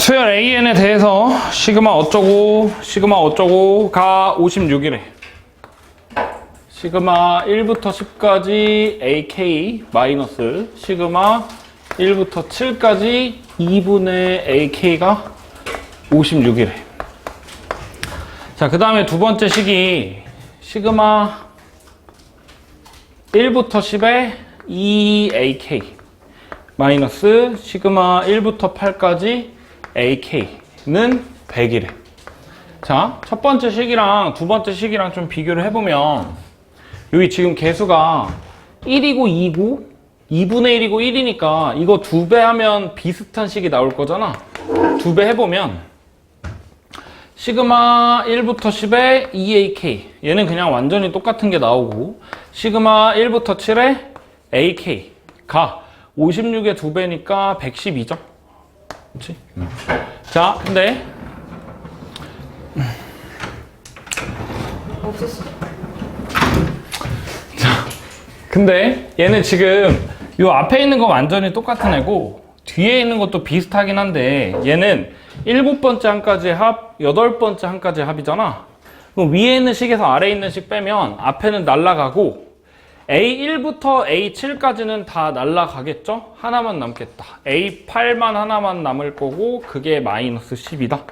수열 AN에 대해서 시그마 어쩌고가 56이래. 시그마 1부터 10까지 AK 마이너스 시그마 1부터 7까지 2분의 AK가 56이래. 자, 그 다음에 두 번째 식이 시그마 1부터 10에 2AK 마이너스 시그마 1부터 8까지 AK는 100이래. 자, 첫 번째 식이랑 두 번째 식이랑 좀 비교를 해보면 여기 지금 개수가 1이고 2고 2분의 1이고 1이니까 이거 2배 하면 비슷한 식이 나올 거잖아. 2배 해보면 시그마 1부터 10에 2AK 얘는 그냥 완전히 똑같은 게 나오고 시그마 1부터 7에 AK가 56의 2배니까 112죠. 그렇지? 자, 근데 없었어. 자, 근데 얘는 지금 요 앞에 있는 거 완전히 똑같은 애고 뒤에 있는 것도 비슷하긴 한데 얘는 7번째 한까지의 합, 8번째 한까지의 합이잖아. 그럼 위에 있는 식에서 아래에 있는 식 빼면 앞에는 날라가고 A1부터 A7까지는 다 날라가겠죠? 하나만 남겠다. A8만 하나만 남을 거고 그게 마이너스 10이다.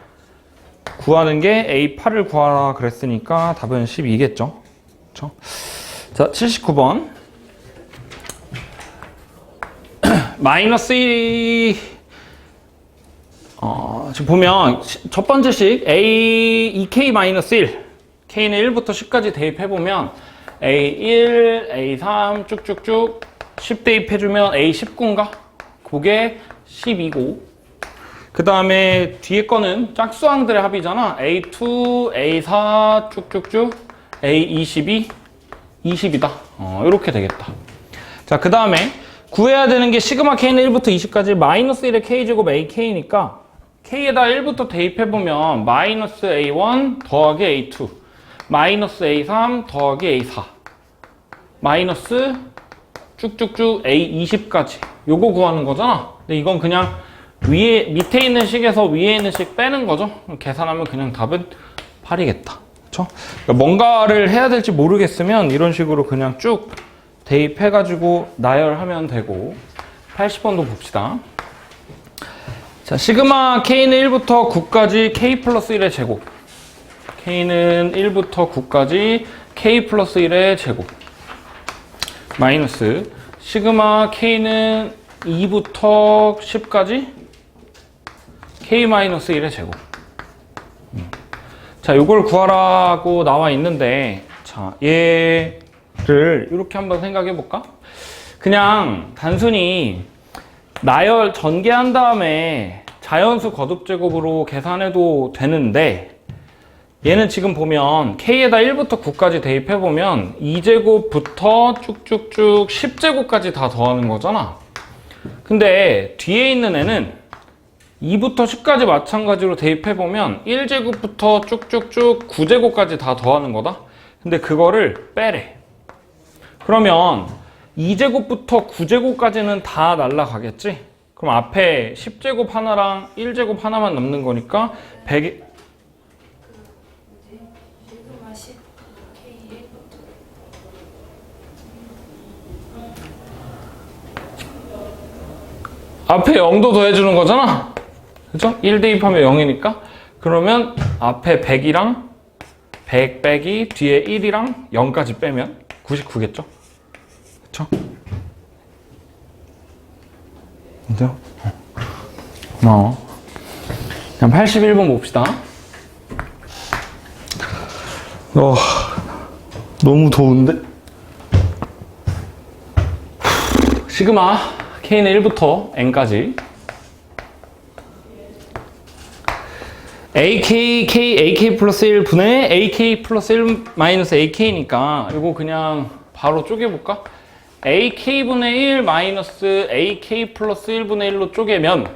구하는 게 A8을 구하라 그랬으니까 답은 12겠죠? 그쵸? 자, 79번. 마이너스 1이 지금 보면 첫 번째 식 A2K-1 K는 1부터 10까지 대입해보면 A1, A3 쭉쭉쭉 10 대입해주면 A19인가? 그게 10이고 그 다음에 뒤에 거는 짝수항들의 합이잖아. A2, A4 쭉쭉쭉 A22, 20이다. 이렇게 되겠다. 자, 그 다음에 구해야 되는 게 시그마 K는 1부터 20까지 마이너스 1의 K제곱 AK니까 K에다 1부터 대입해보면 마이너스 A1 더하기 A2 마이너스 A3 더하기 A4 마이너스 쭉쭉쭉 A20까지 요거 구하는 거잖아. 근데 이건 그냥 밑에 있는 식에서 위에 있는 식 빼는 거죠. 계산하면 그냥 답은 8이겠다. 그쵸? 그러니까 뭔가를 해야 될지 모르겠으면 이런 식으로 그냥 쭉 대입해가지고 나열하면 되고 80번도 봅시다. 자, 시그마 K는 1부터 9까지 K 플러스 1의 제곱 K는 1부터 9까지 K 플러스 1의 제곱 마이너스 시그마 K는 2부터 10까지 K 마이너스 1의 제곱. 자, 요걸 구하라고 나와 있는데 자, 얘를 이렇게 한번 생각해 볼까? 그냥 단순히 나열 전개한 다음에 자연수 거듭제곱으로 계산해도 되는데 얘는 지금 보면 K에다 1부터 9까지 대입해보면 2제곱부터 쭉쭉쭉 10제곱까지 다 더하는 거잖아. 근데 뒤에 있는 애는 2부터 10까지 마찬가지로 대입해보면 1제곱부터 쭉쭉쭉 9제곱까지 다 더하는 거다. 근데 그거를 빼래. 그러면 2제곱부터 9제곱까지는 다 날라가겠지? 그럼 앞에 10제곱 하나랑 1제곱 하나만 남는 거니까 100... 앞에 0도 더해주는 거잖아? 그죠? 1 대입하면 0이니까 그러면 앞에 100이랑 100 빼기 뒤에 1이랑 0까지 빼면 99겠죠? 그쵸? 그죠? 고마워. 그냥 81번 봅시다. 너무 더운데? 시그마 K는 1부터 N까지 AK 플러스 1분의 AK 플러스 1 마이너스 AK니까 이거 그냥 바로 쪼개볼까? AK분의 1 마이너스 AK 플러스 1분의 1로 쪼개면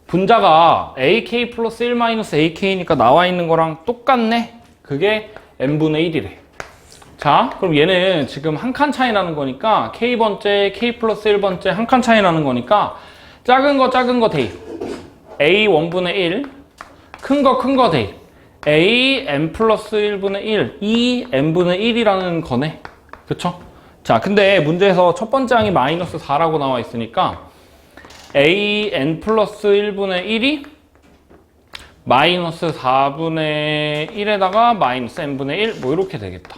분자가 AK 플러스 1 마이너스 AK니까 나와 있는 거랑 똑같네? 그게 N분의 1이래. 자, 그럼 얘는 지금 한 칸 차이 나는 거니까 K번째, K 플러스 1번째 한 칸 차이 나는 거니까 작은 거 대입. a 1분의 1 큰 거 대입 a n 플러스 1분의 1 이 n분의 1이라는 거네. 그쵸? 자, 근데 문제에서 첫 번째 항이 마이너스 4라고 나와 있으니까 a n 플러스 1분의 1이 마이너스 4분의 1에다가 마이너스 n분의 1 뭐 이렇게 되겠다.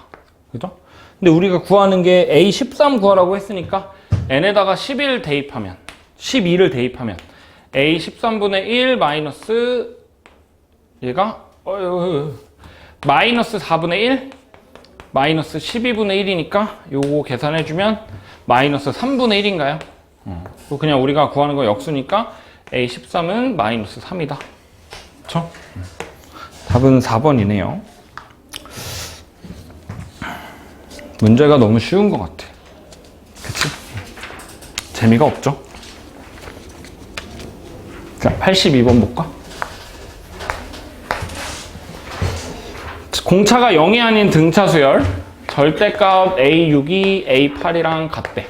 그죠? 근데 우리가 구하는 게 a 13 구하라고 했으니까 n에다가 11 대입하면 12를 대입하면 a 13분의 1 마이너스 얘가 마이너스 4분의 1 마이너스 12분의 1이니까 요거 계산해주면 마이너스 3분의 1인가요? 그냥 우리가 구하는 거 역수니까 a 13은 마이너스 3이다. 그쵸? 답은 4번이네요. 문제가 너무 쉬운 것 같아. 그치? 재미가 없죠? 자, 82번 볼까? 공차가 0이 아닌 등차 수열 절대값 A6이 A8이랑 같대.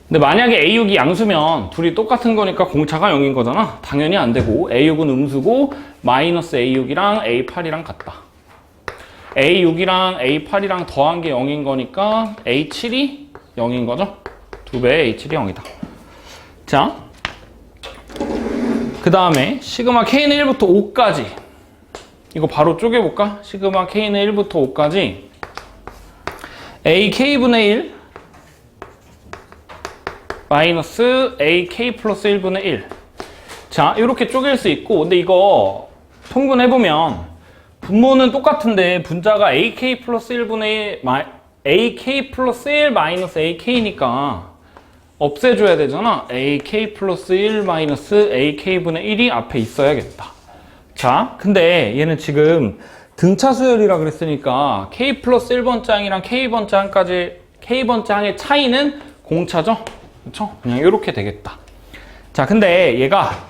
근데 만약에 A6이 양수면 둘이 똑같은 거니까 공차가 0인 거잖아. 당연히 안 되고 A6은 음수고 마이너스 A6이랑 A8이랑 같다. A6이랑 A8이랑 더한 게 0인 거니까 A7이 0인 거죠. 2배 A7이 0이다. 자, 그 다음에 시그마 K는 1부터 5까지 이거 바로 쪼개볼까? 시그마 K는 1부터 5까지 AK분의 1 마이너스 AK 플러스 1분의 1. 자, 이렇게 쪼갤 수 있고, 근데 이거 통분해보면 분모는 똑같은데 분자가 AK 플러스 1분의 1 AK 플러스 1 마이너스 AK니까 없애줘야 되잖아. AK 플러스 1 마이너스 AK분의 1이 앞에 있어야겠다. 자, 근데 얘는 지금 등차 수열이라 그랬으니까 K 플러스 1번째 항이랑 K번째 항까지 K번째 항의 차이는 공차죠? 그쵸? 그냥 이렇게 되겠다. 자, 근데 얘가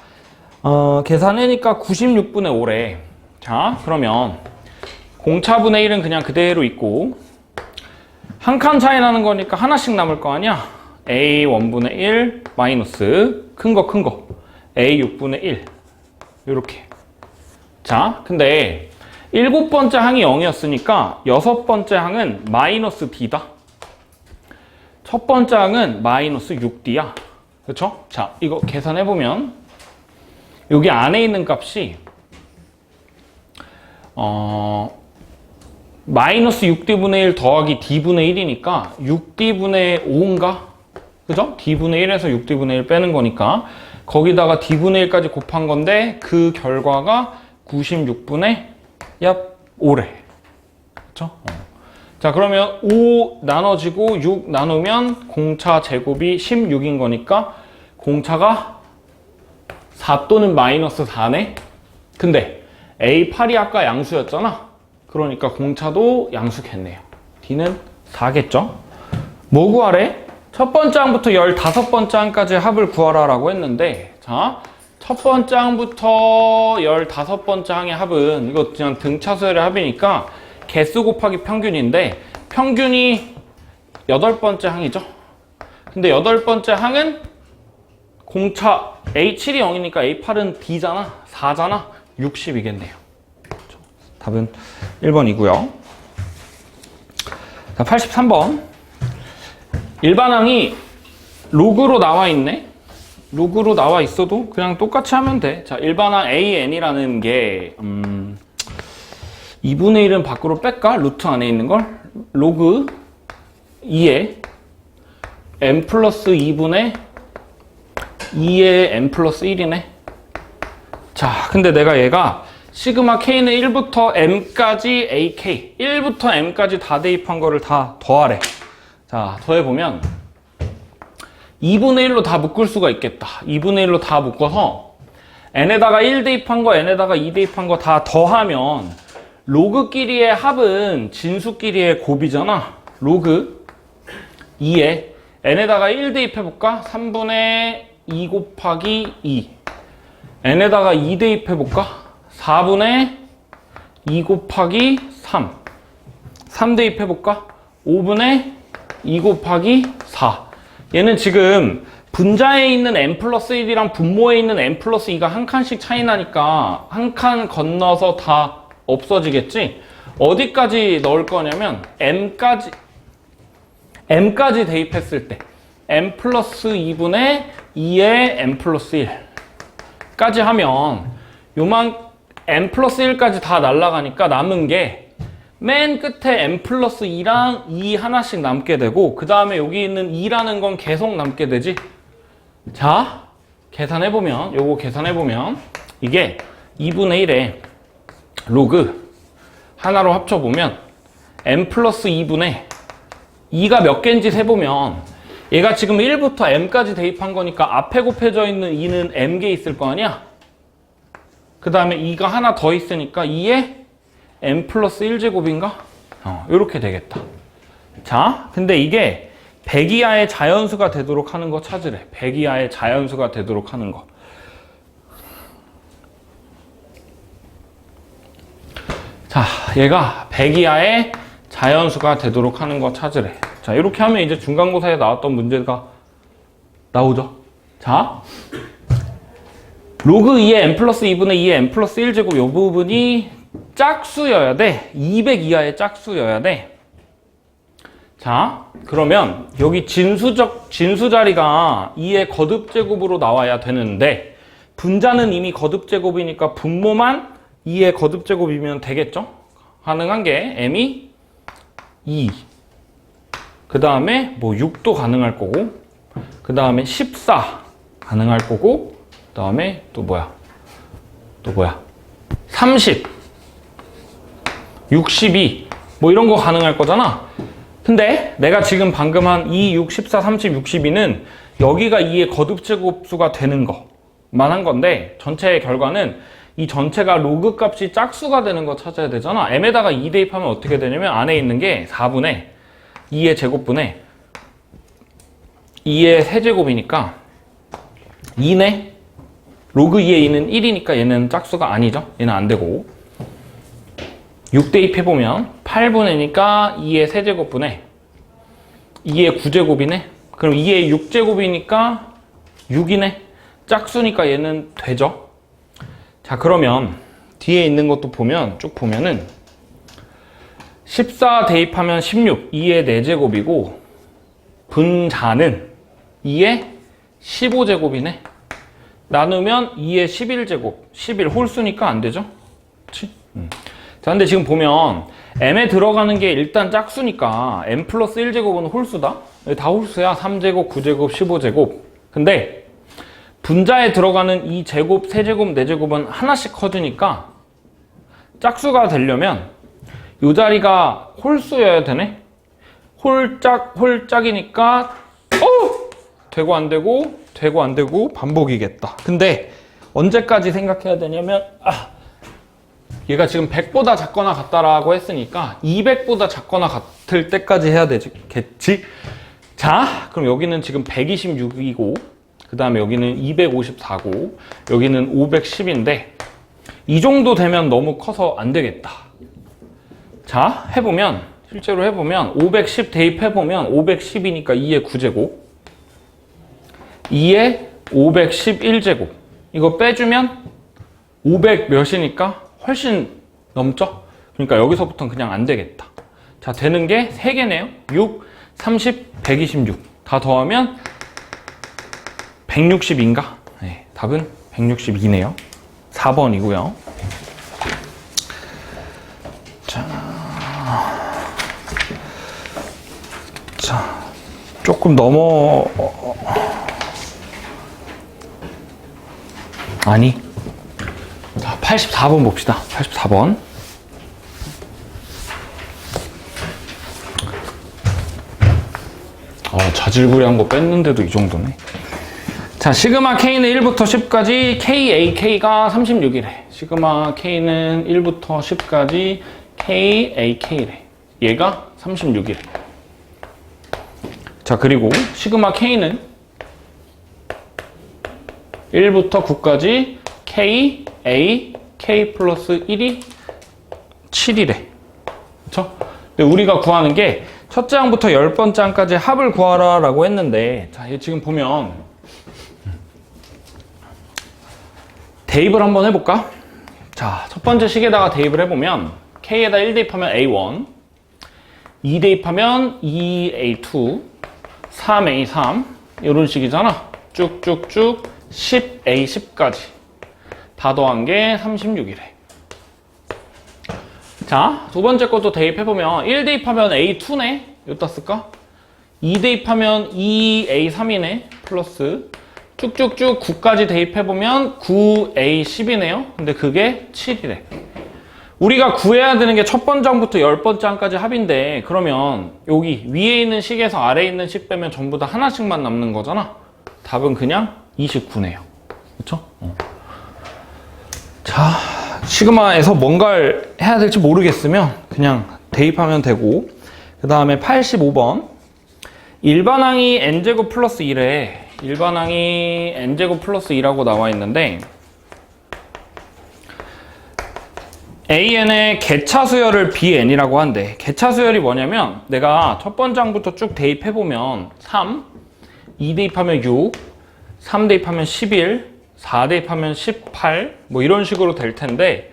계산해니까 96분의 5래. 자, 그러면 공차분의 1은 그냥 그대로 있고 한 칸 차이 나는 거니까 하나씩 남을 거 아니야? A1분의 1 마이너스 큰 거 A6분의 1 요렇게. 자, 근데 7번째 항이 0이었으니까 6번째 항은 마이너스 D다. 첫 번째 항은 마이너스 6D야. 그쵸? 자, 이거 계산해보면 여기 안에 있는 값이 마이너스 6D분의 1 더하기 D분의 1이니까 6D분의 5인가? 그죠? D분의 1에서 6D분의 1 빼는 거니까 거기다가 D분의 1까지 곱한 건데 그 결과가 96분의 약 5래. 그쵸? 자, 그러면 5 나눠지고 6 나누면 공차 제곱이 16인 거니까 공차가 4 또는 마이너스 4네? 근데 A8이 아까 양수였잖아? 그러니까 공차도 양수겠네요. D는 4겠죠? 뭐 구하래? 첫 번째 항부터 15번째 항까지 합을 구하라 라고 했는데, 자, 첫 번째 항부터 15번째 항의 합은 이거 그냥 등차 수열의 합이니까 개수 곱하기 평균인데 평균이 8번째 항이죠. 근데 8번째 항은 공차 A7이 0이니까 A8은 D잖아. 4잖아. 60이겠네요. 답은 1번이고요. 자, 83번. 일반항이 로그로 나와 있네. 로그로 나와 있어도 그냥 똑같이 하면 돼. 자, 일반항 AN이라는 게 2분의 1은 밖으로 뺄까? 루트 안에 있는 걸? 로그 2에 n 플러스 2분의 2의 n 플러스 1이네. 자, 근데 내가 얘가 시그마 K는 1부터 M까지 AK 1부터 M까지 다 대입한 거를 다 더하래. 자, 더해보면 2분의 1로 다 묶을 수가 있겠다. 2분의 1로 다 묶어서 N에다가 1 대입한 거, N에다가 2 대입한 거 다 더하면 로그끼리의 합은 진수끼리의 곱이잖아. 로그 2에 N에다가 1 대입해볼까? 3분의 2 곱하기 2. N에다가 2 대입해볼까? 4분의 2 곱하기 3. 3 대입해볼까? 5분의 2 곱하기 4. 얘는 지금 분자에 있는 n 플러스 1이랑 분모에 있는 n 플러스 2가 한 칸씩 차이 나니까 한 칸 건너서 다 없어지겠지? 어디까지 넣을 거냐면 m까지 대입했을 때 m 플러스 2분의 2의 m 플러스 1까지 하면 요만 m 플러스 1까지 다 날아가니까 남은 게 맨 끝에 m 플러스 2랑 2 하나씩 남게 되고 그 다음에 여기 있는 2라는 건 계속 남게 되지. 자, 계산해보면 요거 계산해보면 이게 2분의 1에 로그 하나로 합쳐보면 m 플러스 2분의 2가 몇 개인지 세보면 얘가 지금 1부터 m까지 대입한 거니까 앞에 곱해져 있는 2는 m개 있을 거 아니야? 그 다음에 2가 하나 더 있으니까 2에 m 플러스 1제곱인가? 이렇게 되겠다. 자, 근데 이게 100 이하의 자연수가 되도록 하는 거 찾으래. 100 이하의 자연수가 되도록 하는 거. 자, 얘가 100 이하의 자연수가 되도록 하는 거 찾으래. 자, 이렇게 하면 이제 중간고사에 나왔던 문제가 나오죠. 자, 로그 2의 m 플러스 2분의 2의 m 플러스 1제곱 이 부분이 짝수여야 돼. 200 이하의 짝수여야 돼. 자, 그러면 여기 진수 자리가 2의 거듭제곱으로 나와야 되는데 분자는 이미 거듭제곱이니까 분모만 2의 거듭제곱이면 되겠죠? 가능한 게 m이 2, 그 다음에 뭐 6도 가능할 거고, 그 다음에 14 가능할 거고, 그 다음에 또 뭐야? 30, 62 뭐 이런 거 가능할 거잖아. 근데 내가 지금 방금 한 2, 6, 14, 30, 62는 여기가 2의 거듭제곱수가 되는 거만 한 건데 전체의 결과는 이 전체가 로그 값이 짝수가 되는 거 찾아야 되잖아. m에다가 2 대입하면 어떻게 되냐면 안에 있는 게 4분의 2의 제곱분의 2의 세제곱이니까 2네. 로그 2의 2는 1이니까 얘는 짝수가 아니죠. 얘는 안 되고 6 대입해보면 8분의니까 2의 세제곱분의 2의 9제곱이네. 그럼 2의 6제곱이니까 6이네. 짝수니까 얘는 되죠. 자, 그러면 뒤에 있는 것도 보면 쭉 보면은 14 대입하면 16, 2의 4제곱이고 분자는 2의 15제곱이네. 나누면 2의 11제곱, 11 홀수니까 안 되죠? 그치? 자, 근데 지금 보면 m에 들어가는 게 일단 짝수니까 m 플러스 1제곱은 홀수다? 다 홀수야. 3제곱, 9제곱, 15제곱. 근데 분자에 들어가는 이 제곱, 세제곱, 네제곱은 하나씩 커지니까 짝수가 되려면 이 자리가 홀수여야 되네? 홀짝이니까 되고 안 되고 되고 안 되고 반복이겠다. 근데 언제까지 생각해야 되냐면 얘가 지금 100보다 작거나 같다라고 했으니까 200보다 작거나 같을 때까지 해야 되겠지? 자, 그럼 여기는 지금 126이고 그 다음에 여기는 254고 여기는 510인데 이 정도 되면 너무 커서 안 되겠다. 자, 해보면 실제로 해보면 510 대입해보면 510이니까 2의 9제곱 2의 511제곱 이거 빼주면 500 몇이니까 훨씬 넘죠? 그러니까 여기서부터는 그냥 안 되겠다. 자, 되는 게 3개네요. 6, 30, 126. 다 더하면 160인가? 네, 답은 162네요. 4번이고요. 자, 조금 아니. 자, 84번 봅시다. 84번. 자질구레한 거 뺐는데도 이 정도네. 자, 시그마 K는 1부터 10까지 KAK가 36이래. 시그마 K는 1부터 10까지 KAK래. 얘가 36이래. 자, 그리고 시그마 K는 1부터 9까지 K, A, K 플러스 1이 7이래. 그쵸? 근데 우리가 구하는 게 첫째 항부터 10번째 항까지 합을 구하라 라고 했는데, 자, 얘 지금 보면 대입을 한번 해볼까? 자, 첫 번째 식에다가 대입을 해보면 K에다 1 대입하면 A1, 2 대입하면 2A2, 3A3 이런 식이잖아. 쭉쭉쭉 10A10까지 다 더한 게 36이래. 자, 두 번째 것도 대입해보면 1 대입하면 A2네? 여기다 쓸까? 2 대입하면 2A3이네? 플러스 쭉쭉쭉 9까지 대입해보면 9A10이네요? 근데 그게 7이래. 우리가 구해야 되는 게 첫 번장부터 10번째 항까지 합인데, 그러면 여기 위에 있는 식에서 아래에 있는 식 빼면 전부 다 하나씩만 남는 거잖아? 답은 그냥 29네요. 그쵸? 자, 시그마에서 뭔가를 해야 될지 모르겠으면 그냥 대입하면 되고, 그 다음에 85번. 일반항이 n제곱 플러스 1에 일반항이 n제곱 플러스 2라고 나와 있는데, AN의 개차 수열을 BN이라고 한대. 개차 수열이 뭐냐면 내가 첫 번장부터 쭉 대입해보면 3, 2 대입하면 6, 3 대입하면 11, 4 대입하면 18 뭐 이런 식으로 될 텐데,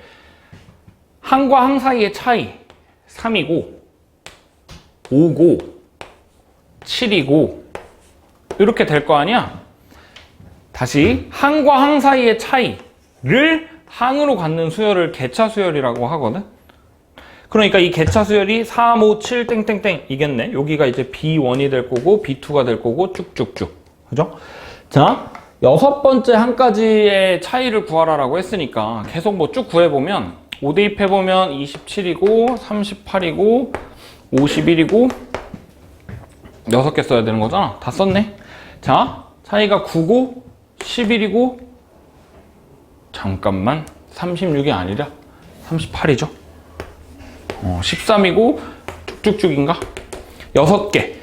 항과 항 사이의 차이 3이고 5고 7이고 이렇게 될 거 아니야? 다시 항과 항 사이의 차이를 항으로 갖는 수열을 개차 수열이라고 하거든? 그러니까 이 개차 수열이 3, 5, 7 땡땡땡 이겠네. 여기가 이제 B1이 될 거고 B2가 될 거고 쭉쭉쭉. 그죠? 자, 여섯 번째 항까지의 차이를 구하라라고 했으니까 계속 뭐 쭉 구해보면 5 대입해보면 27이고 38이고 51이고 6개 써야 되는 거잖아. 다 썼네. 자, 차이가 9고 11이고 잠깐만 36이 아니라 38이죠. 13이고 쭉쭉쭉인가? 6개.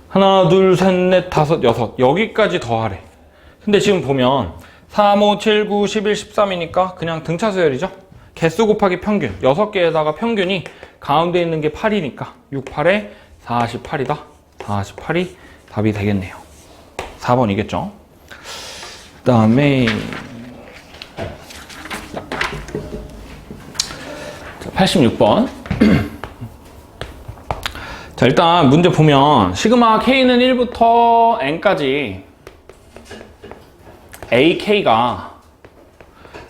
하나, 둘, 셋, 넷, 다섯, 여섯. 여기까지 더하래. 근데 지금 보면 3, 5, 7, 9, 11, 13이니까 그냥 등차 수열이죠. 개수 곱하기 평균. 6개에다가 평균이 가운데 있는 게 8이니까 6, 8에 48이다. 48이 답이 되겠네요. 4번이겠죠. 그 다음에 86번. 자, 일단 문제 보면 시그마 K는 1부터 N까지 AK가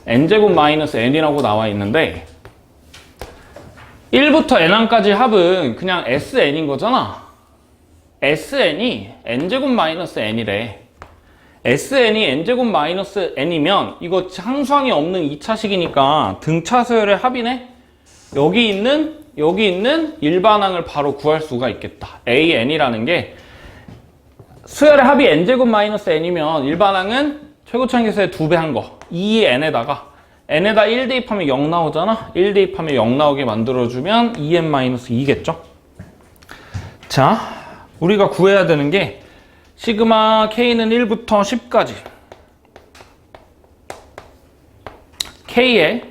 N제곱 마이너스 N이라고 나와 있는데 1부터 N항까지 합은 그냥 SN인 거잖아. SN이 N제곱 마이너스 N이래. SN이 N제곱 마이너스 N이면 이거 항수항이 없는 2차식이니까 등차 수열의 합이네? 여기 있는 일반항을 바로 구할 수가 있겠다. AN이라는 게 수열의 합이 N제곱 마이너스 N이면 일반항은 최고차항계수의 2배 한 거 2N에다가 N에다 1 대입하면 0 나오잖아. 1 대입하면 0 나오게 만들어주면 2N-2겠죠. 자, 우리가 구해야 되는 게 시그마 K는 1부터 10까지 K에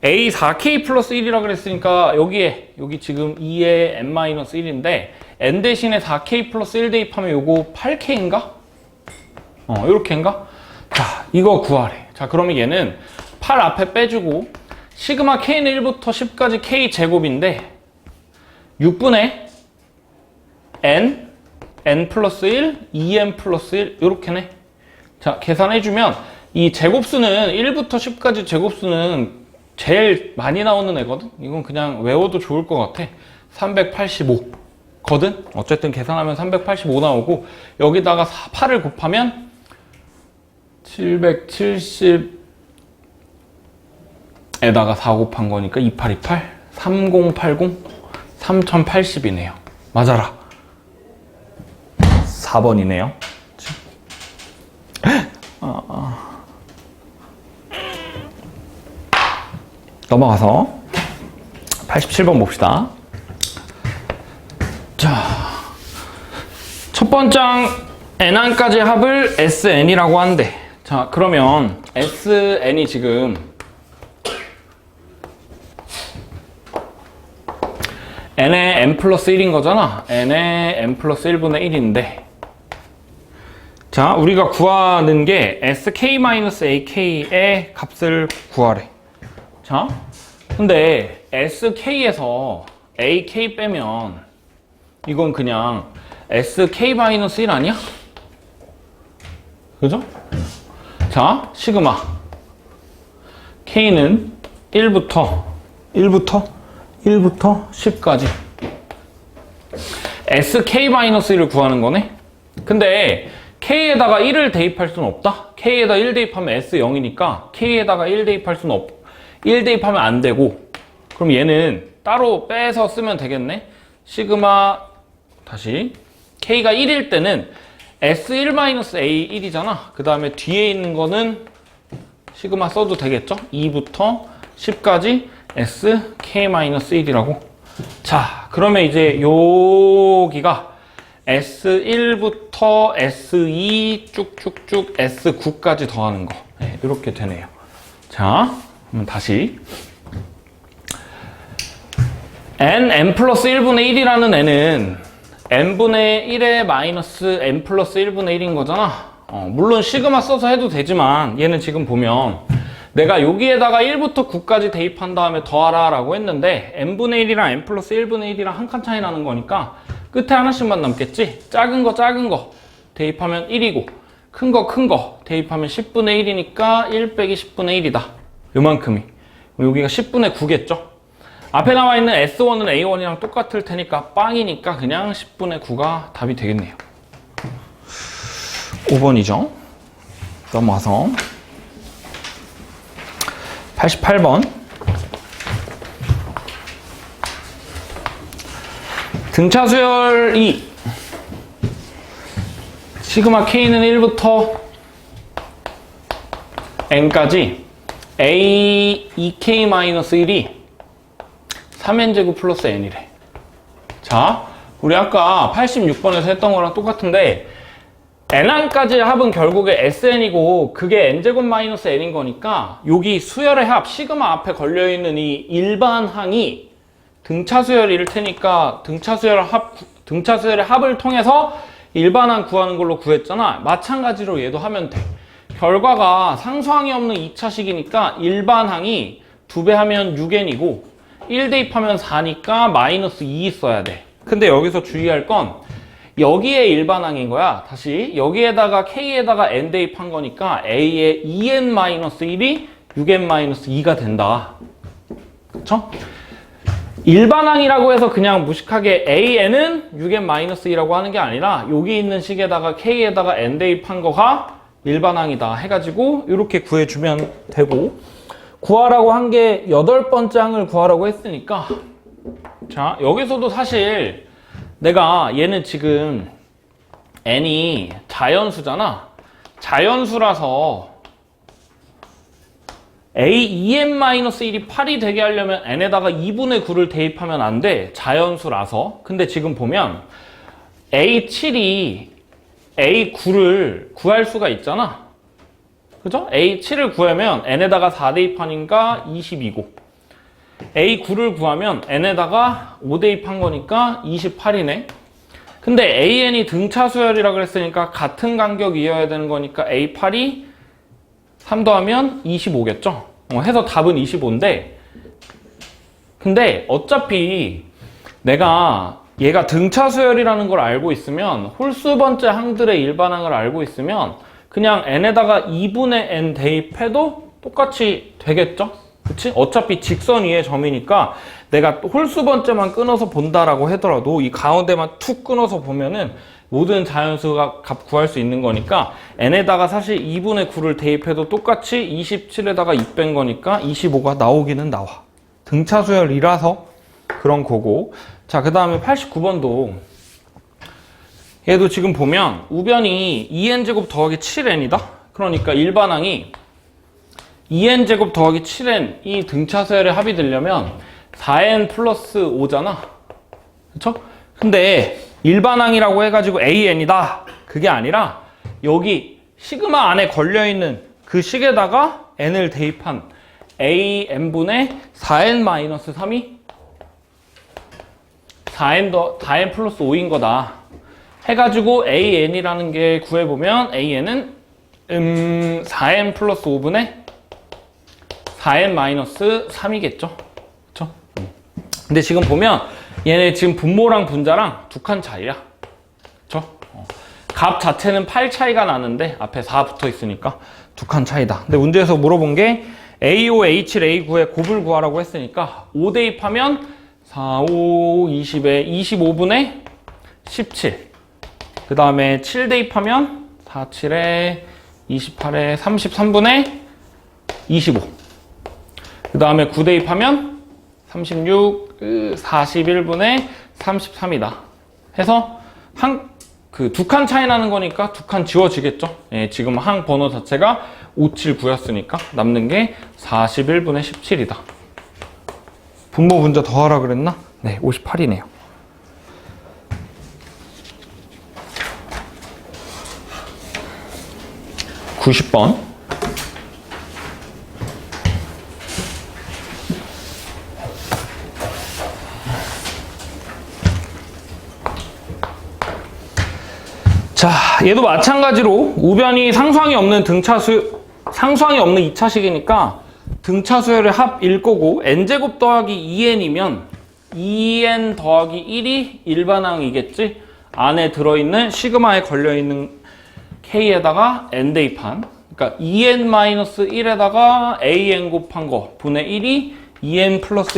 A 4K 플러스 1이라 그랬으니까 여기 지금 2에 N-1인데 N 대신에 4K 플러스 1 대입하면 요거 8K인가? 요렇게인가? 자, 이거 구하래. 자, 그러면 얘는 8 앞에 빼주고 시그마 K는 1부터 10까지 K 제곱인데 6분의 N 플러스 1, 2N 플러스 1 요렇게네. 자, 계산해주면 이 제곱수는 1부터 10까지 제곱수는 제일 많이 나오는 애거든? 이건 그냥 외워도 좋을 것 같아. 385 거든? 어쨌든 계산하면 385 나오고 여기다가 8을 곱하면 770 에다가 4 곱한 거니까 2828 3080 3080이네요. 맞아라. 4번이네요. 넘어가서 87번 봅시다. 자, 첫 번장 N항까지 합을 SN이라고 한대. 자, 그러면 SN이 지금 N의 N 플러스 1인 거잖아. N의 N 플러스 1분의 1인데 자, 우리가 구하는 게 sk-ak의 값을 구하래. 자, 근데 sk에서 ak 빼면 이건 그냥 sk-1 아니야? 그죠? 자, 시그마 k는 1부터 10까지 sk-1을 구하는 거네. 근데 k에다가 1을 대입할 수는 없다. k에다 1 대입하면 s0이니까 k에다가 1 대입할 수는 1 대입하면 안 되고, 그럼 얘는 따로 빼서 쓰면 되겠네. 시그마 다시 k가 1일 때는 s1-a1이잖아. 그 다음에 뒤에 있는 거는 시그마 써도 되겠죠? 2부터 10까지 sk-1이라고. 자, 그러면 이제 여기가 S1부터 S2 쭉쭉쭉 S9까지 더하는 거. 네, 이렇게 되네요. 자, 그럼 다시 n 플러스 1분의 1이라는 n은 n분의 1에 마이너스 n 플러스 1분의 1인 거잖아. 물론 시그마 써서 해도 되지만 얘는 지금 보면 내가 여기에다가 1부터 9까지 대입한 다음에 더하라 라고 했는데 n분의 1이랑 n 플러스 1분의 1이랑 한 칸 차이 나는 거니까 끝에 하나씩만 남겠지? 작은 거 대입하면 1이고 큰 거 대입하면 10분의 1이니까 1 빼기 10분의 1이다. 요만큼이. 여기가 10분의 9겠죠? 앞에 나와 있는 S1은 A1이랑 똑같을 테니까 빵이니까 그냥 10분의 9가 답이 되겠네요. 5번이죠. 넘어가서 88번. 등차 수열 2. 시그마 K는 1부터 N까지 A 2K-1이 3N제곱 플러스 N이래. 자, 우리 아까 86번에서 했던 거랑 똑같은데 N1까지의 합은 결국에 SN이고 그게 N제곱 마이너스 N인 거니까 여기 수열의 합, 시그마 앞에 걸려있는 이 일반항이 등차 수열일 테니까 등차 수열의 합을 통해서 일반항 구하는 걸로 구했잖아. 마찬가지로 얘도 하면 돼. 결과가 상수항이 없는 2차식이니까 일반항이 2배 하면 6n이고 1 대입하면 4니까 마이너스 2 써야 돼. 근데 여기서 주의할 건 여기에 일반항인 거야. 다시 여기에다가 k에다가 n 대입한 거니까 a의 2n-1이 6n-2가 된다. 그쵸? 일반항이라고 해서 그냥 무식하게 an은 6n-2라고 하는 게 아니라 여기 있는 식에다가 k에다가 n 대입한 거가 일반항이다 해가지고 이렇게 구해주면 되고, 구하라고 한 게 8번째 항을 구하라고 했으니까, 자, 여기서도 사실 내가 얘는 지금 n이 자연수잖아. 자연수라서 a2n-1이 8이 되게 하려면 n에다가 2분의 9를 대입하면 안 돼. 자연수라서. 근데 지금 보면 a7이 a9를 구할 수가 있잖아. 그죠? a7을 구하면 n에다가 4 대입하니까 20이고 a9를 구하면 n에다가 5 대입한 거니까 28이네. 근데 an이 등차 수열이라 그랬으니까 같은 간격이어야 되는 거니까 a8이 3 더하면 25겠죠? 해서 답은 25인데, 근데 어차피 내가 얘가 등차 수열이라는 걸 알고 있으면, 홀수 번째 항들의 일반항을 알고 있으면 그냥 n에다가 2분의 n 대입해도 똑같이 되겠죠? 그치? 어차피 직선 위의 점이니까 내가 홀수 번째만 끊어서 본다라고 하더라도 이 가운데만 툭 끊어서 보면은 모든 자연수가 값 구할 수 있는 거니까 n에다가 사실 2분의 9를 대입해도 똑같이 27에다가 2 뺀 거니까 25가 나오기는 나와. 등차 수열이라서 그런 거고. 자, 그 다음에 89번도 얘도 지금 보면 우변이 2n제곱 더하기 7n이다. 그러니까 일반항이 2n제곱 더하기 7n이 등차 수열의 합이 되려면 4n 플러스 5잖아. 그쵸? 근데 일반항이라고 해가지고 an이다. 그게 아니라 여기 시그마 안에 걸려있는 그 식에다가 n을 대입한 an분의 4n-3이 4n 플러스 5인 거다. 해가지고 AN이라는 게 구해보면 AN은 4n 플러스 5분의 4n 마이너스 3이겠죠. 그쵸? 근데 지금 보면 얘네 지금 분모랑 분자랑 두 칸 차이야. 그쵸? 값 자체는 8 차이가 나는데 앞에 4 붙어 있으니까 두 칸 차이다. 근데 문제에서 물어본 게 A5, A7, A9의 곱을 구하라고 했으니까 5 대입하면 4, 5, 20에 25분의 17. 그 다음에 7 대입하면 4, 7에 28에 33분의 25. 그 다음에 9 대입하면 36, 41분의 33이다. 해서 두 칸 차이 나는 거니까 두 칸 지워지겠죠. 예, 지금 항 번호 자체가 579였으니까 남는 게 41분의 17이다. 분모 분자 더하라 그랬나? 네, 58이네요. (90번) 자, 얘도 마찬가지로 우변이 상수항이 없는 상수항이 없는 2차식이니까 등차 수열의 합일 거고 n제곱 더하기 2n이면 2n 더하기 1이 일반항이겠지. 안에 들어있는 시그마에 걸려있는 k에다가 n 대입한, 그러니까 2n-1에다가 an 곱한 거 분의 1이 2n 플러스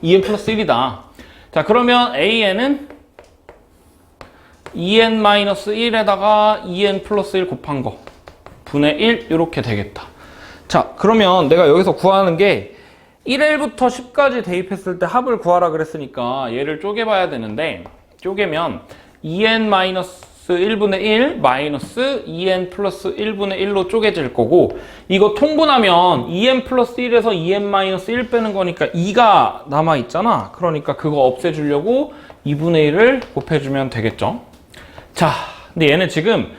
1이다. 자, 그러면 an은 2n-1에다가 2n 플러스 1 곱한 거 분의 1 이렇게 되겠다. 자, 그러면 내가 여기서 구하는 게 1L부터 10까지 대입했을 때 합을 구하라 그랬으니까 얘를 쪼개봐야 되는데, 쪼개면 2n-1분의 1 마이너스 2n 플러스 1분의 1로 쪼개질 거고, 이거 통분하면 2n 플러스 1에서 2n-1 빼는 거니까 2가 남아있잖아. 그러니까 그거 없애주려고 2분의 1을 곱해주면 되겠죠. 자, 근데 얘는 지금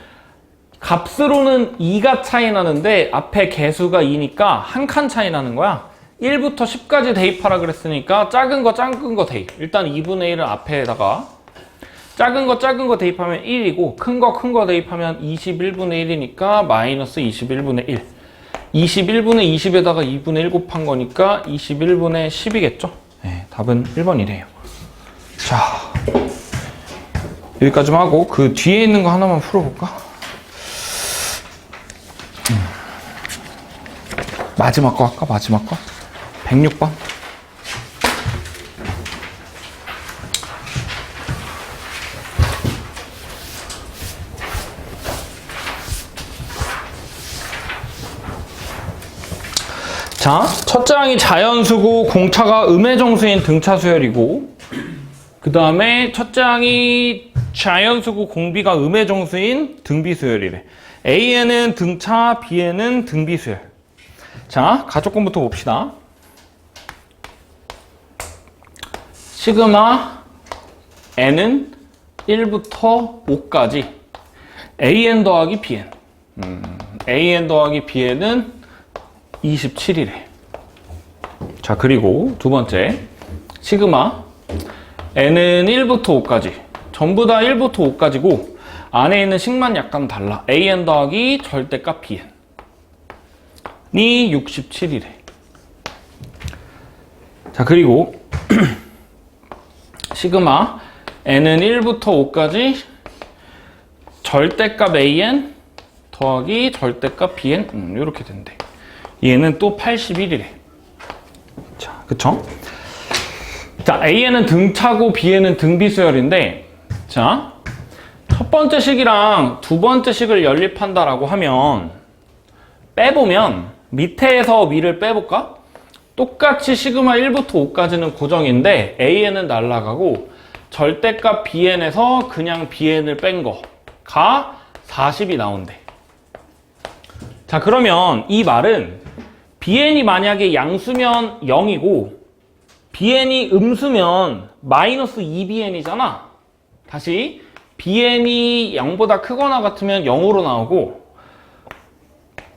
값으로는 2가 차이 나는데 앞에 개수가 2니까 한 칸 차이 나는 거야. 1부터 10까지 대입하라 그랬으니까 작은 거 대입. 일단 2분의 1을 앞에다가 작은 거 대입하면 1이고 큰 거 대입하면 21분의 1이니까 마이너스 21분의 1. 21분의 20에다가 2분의 1 곱한 거니까 21분의 10이겠죠. 네, 답은 1번이래요. 자, 여기까지만 하고 그 뒤에 있는 거 하나만 풀어볼까? 마지막 거 할까? 마지막 거? 106번. 자, 첫째 항이 자연수고 공차가 음해정수인 등차수열이고, 그 다음에 첫째 항이 자연수고 공비가 음해정수인 등비수열이래. A에는 등차, B에는 등비수열. 자, 가족권부터 봅시다. 시그마 n은 1부터 5까지 an 더하기 bn. an 더하기 bn은 27이래. 자, 그리고 두 번째 시그마 n은 1부터 5까지 전부 다 1부터 5까지고 안에 있는 식만 약간 달라. an 더하기 절대값 bn 이 67이래. 자, 그리고 시그마 n은 1부터 5까지 절대값 an 더하기 절대값 bn 이렇게 된대. 얘는 또 81이래. 자, 그쵸? 자, A에는 등차고 B에는 등비수열인데, 자, 첫 번째 식이랑 두 번째 식을 연립한다라고 하면 빼보면 밑에서 위를 빼볼까? 똑같이 시그마 1부터 5까지는 고정인데 A에는 날라가고 절대값 Bn에서 그냥 Bn을 뺀 거가 40이 나온대. 자, 그러면 이 말은 Bn이 만약에 양수면 0이고 Bn이 음수면 마이너스 2Bn이잖아. 다시 Bn이 0보다 크거나 같으면 0으로 나오고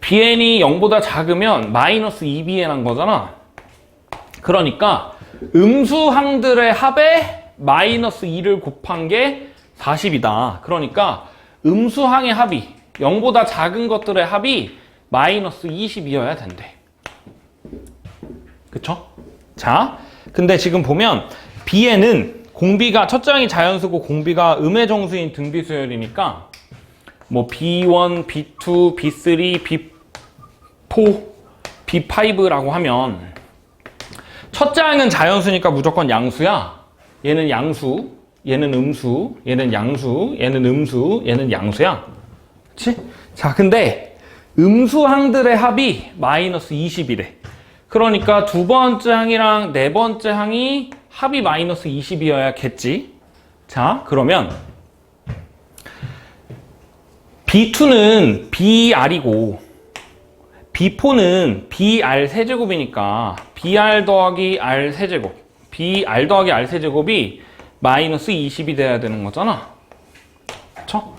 Bn이 0보다 작으면 마이너스 2Bn 한 거잖아. 그러니까 음수항들의 합에 마이너스 2를 곱한 게 40이다. 그러니까 음수항의 합이 0보다 작은 것들의 합이 마이너스 20이어야 된대. 그쵸? 자, 근데 지금 보면 B에는 공비가 첫째 항이 자연수고 공비가 음의 정수인 등비수열이니까 뭐 B1, B2, B3, B4, B5라고 하면 첫째 항은 자연수니까 무조건 양수야. 얘는 양수, 얘는 음수, 얘는 양수, 얘는 음수, 얘는 양수야. 그치? 자, 근데 음수항들의 합이 마이너스 20이래. 그러니까 두 번째 항이랑 네 번째 항이 합이 마이너스 20이어야겠지. 자, 그러면 B2는 BR이고 B4는 BR 세제곱이니까 BR 더하기 R 세제곱, BR 더하기 R 세제곱이 마이너스 20이 돼야 되는 거잖아. 그쵸?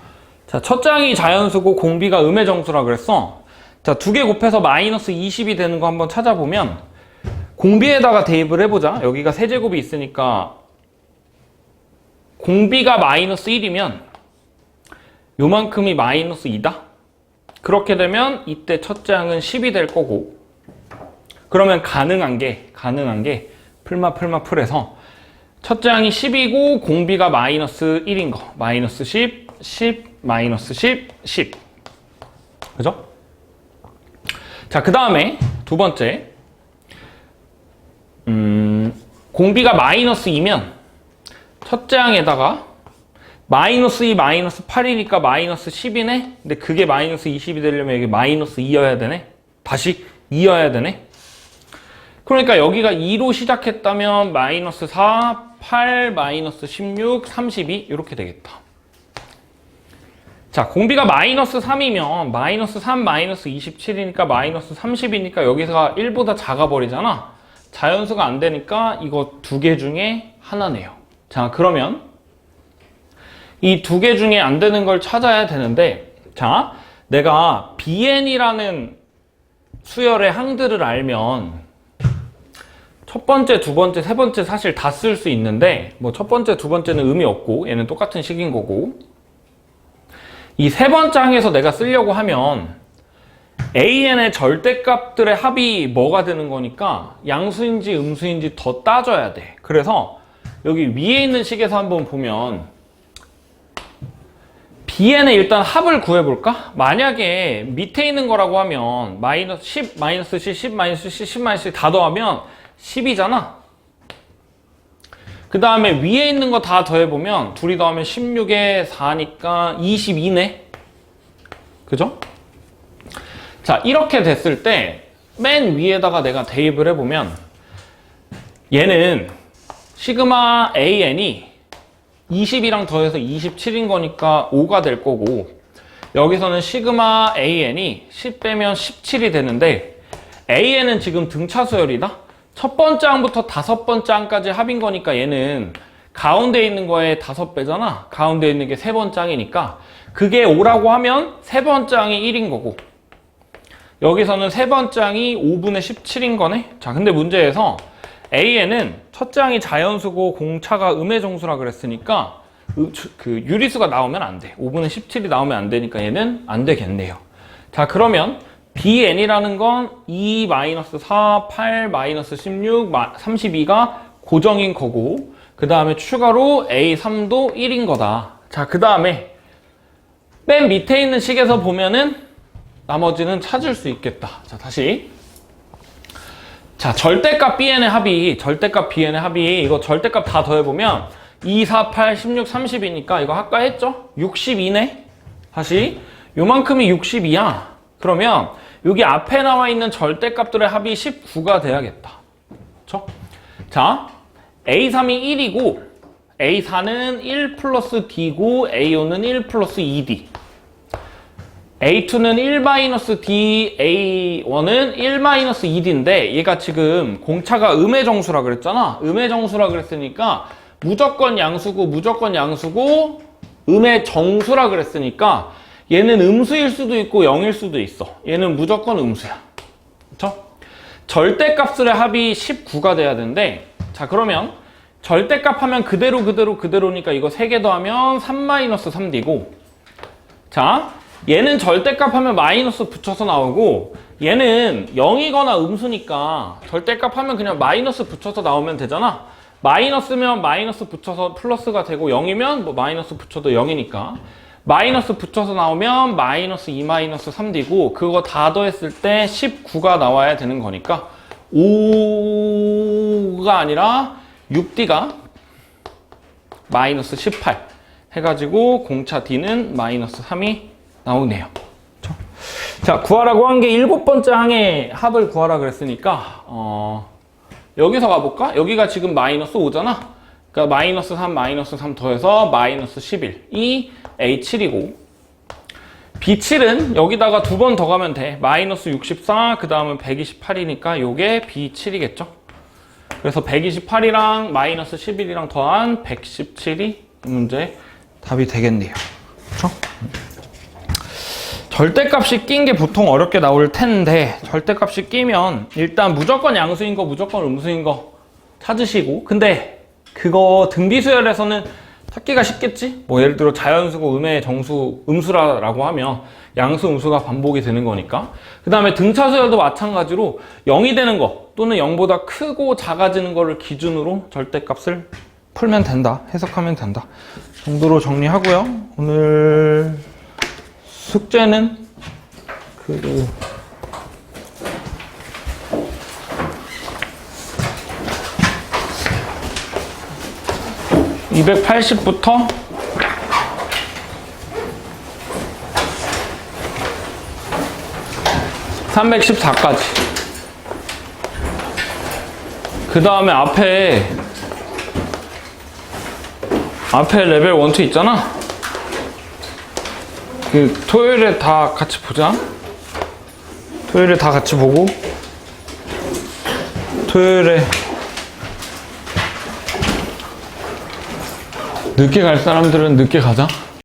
자, 첫째 항이 자연수고 공비가 음의 정수라 그랬어. 자, 두 개 곱해서 마이너스 20이 되는 거 한번 찾아보면 공비에다가 대입을 해보자. 여기가 세제곱이 있으니까 공비가 마이너스 1이면 요만큼이 마이너스 2다? 그렇게 되면 이때 첫째 항은 10이 될 거고, 그러면 가능한 게 풀해서 첫째 항이 10이고 공비가 마이너스 1인 거. 마이너스 10, 10, 마이너스 10, 10. 그죠? 자, 그 다음에 두 번째. 공비가 마이너스 2면 첫째 항에다가 마이너스 2, 마이너스 8이니까 마이너스 10이네? 근데 그게 마이너스 20이 되려면 여기 마이너스 2여야 되네? 다시 2여야 되네? 그러니까 여기가 2로 시작했다면 마이너스 4, 8, 마이너스 16, 32 이렇게 되겠다. 자, 공비가 마이너스 3이면 마이너스 3, 마이너스 27이니까 마이너스 30이니까 여기서 1보다 작아버리잖아. 자연수가 안 되니까 이거 두 개 중에 하나네요. 자, 그러면 이 두 개 중에 안 되는 걸 찾아야 되는데, 자, 내가 BN이라는 수열의 항들을 알면 첫 번째, 두 번째, 세 번째 사실 다 쓸 수 있는데, 뭐 첫 번째, 두 번째는 의미 없고 얘는 똑같은 식인 거고, 이 세 번째 항에서 내가 쓰려고 하면 AN의 절대값들의 합이 뭐가 되는 거니까 양수인지 음수인지 더 따져야 돼. 그래서 여기 위에 있는 식에서 한번 보면 BN의 일단 합을 구해볼까? 만약에 밑에 있는 거라고 하면 마이너스 10, 마이너스 C, 10, 마이너스 C, 10, 마이너스 C 다 더하면 10이잖아. 그 다음에 위에 있는 거 다 더해보면 둘이 더하면 16에 4니까 22네. 그죠? 자, 이렇게 됐을 때 맨 위에다가 내가 대입을 해보면 얘는 시그마 AN이 20이랑 더해서 27인 거니까 5가 될 거고, 여기서는 시그마 AN이 10 빼면 17이 되는데 AN은 지금 등차수열이다? 첫 번째 항부터 다섯 번째 항까지 합인 거니까 얘는 가운데 있는 거에 5배잖아. 가운데 있는 게 세 번째 항이니까 그게 5라고 하면 세 번째 항이 1인 거고, 여기서는 세 번째 항이 5분의 17인 거네. 자, 근데 문제에서 AN은 첫째 항이 자연수고 공차가 음의 정수라 그랬으니까 그 유리수가 나오면 안 돼. 5분의 17이 나오면 안 되니까 얘는 안 되겠네요. 자, 그러면 BN이라는 건 2-4, 8-16, 32가 고정인 거고, 그 다음에 추가로 A3도 1인 거다. 자, 그 다음에 맨 밑에 있는 식에서 보면은 나머지는 찾을 수 있겠다. 자, 다시. 자, 절대값 Bn의 합이, 절대값 Bn의 합이, 이거 절대값 다 더해보면 2, 4, 8, 16, 30이니까 이거 아까 했죠? 62네? 다시. 요만큼이 62야. 그러면 여기 앞에 나와 있는 절대값들의 합이 19가 돼야겠다. 그쵸? 자, A3이 1이고, A4는 1 플러스 D고, A5는 1 플러스 2D. A2는 1-D, A1은 1-2D인데 얘가 지금 공차가 음의 정수라 그랬잖아. 음의 정수라 그랬으니까 무조건 양수고 무조건 양수고 음의 정수라 그랬으니까 얘는 음수일 수도 있고 0일 수도 있어. 얘는 무조건 음수야. 그쵸? 절대값들의 합이 19가 돼야 되는데, 자, 그러면 절대값 하면 그대로니까 이거 3개 더하면 3-3D고, 자, 얘는 절대값 하면 마이너스 붙여서 나오고, 얘는 0이거나 음수니까 절대값 하면 그냥 마이너스 붙여서 나오면 되잖아. 마이너스면 마이너스 붙여서 플러스가 되고, 0이면 뭐 마이너스 붙여도 0이니까 마이너스 붙여서 나오면 마이너스 2-3D고, 그거 다 더했을 때 19가 나와야 되는 거니까 5가 아니라 6D가 마이너스 18 해가지고 공차 D는 마이너스 3이 나오네요. 자, 구하라고 한 게 7번째 항의 합을 구하라 그랬으니까 여기서 가볼까? 여기가 지금 마이너스 5잖아. 그러니까 마이너스 3 더해서 마이너스 11이 A7이고, B7은 여기다가 2번 더 가면 돼. 마이너스 64, 그 다음은 128이니까 요게 B7이겠죠. 그래서 128이랑 마이너스 11이랑 더한 117이 이 문제의 답이 되겠네요. 그렇죠? 절대값이 낀 게 보통 어렵게 나올 텐데, 절대값이 끼면 일단 무조건 양수인 거, 무조건 음수인 거 찾으시고, 근데 그거 등비수열에서는 찾기가 쉽겠지? 뭐 예를 들어 자연수고 음의 정수, 음수라고 하면 양수, 음수가 반복이 되는 거니까. 그 다음에 등차수열도 마찬가지로 0이 되는 거 또는 0보다 크고 작아지는 거를 기준으로 절대값을 풀면 된다, 해석하면 된다 정도로 정리하고요. 오늘 숙제는 280부터 314까지. 그 다음에 앞에 레벨 1, 2 있잖아. 그 토요일에 다 같이 보자. 토요일에 다 같이 보고, 토요일에 늦게 갈 사람들은 늦게 가자.